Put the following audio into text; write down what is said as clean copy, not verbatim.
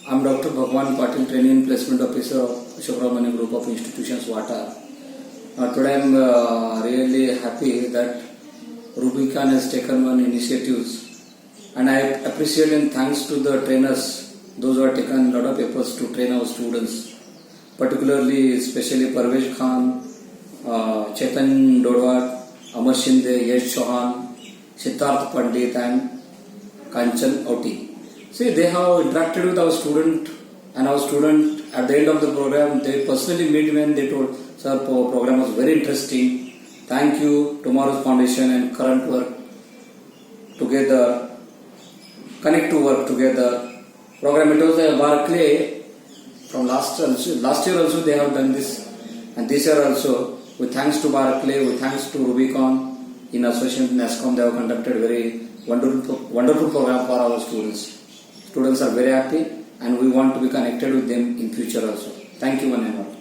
I'm Dr. Bhagwan Patil, Training and Placement Officer of Ashok Group of Institutions, WATA. Today I'm really happy that Rubicon has taken one initiatives, and I appreciate and thanks to the trainers, those who have taken a lot of efforts to train our students, particularly especially Parwez Khan, Chetan Dodwat, Amar Shinde, Yash Chauhan, Siddharth Pandit and Kanchan Oti. See, they have interacted with our student, and our student at the end of the program, they personally meet me and they told, sir, program was very interesting. Thank you, Tomorrow's Foundation and Current Work together, connect to work together. Program, it was a Barclay from last year also they have done this, and this year also, with thanks to Barclay, with thanks to Rubicon, in association with NASCOM, they have conducted very wonderful program for our students. Students are very happy and we want to be connected with them in future also. Thank you one and all.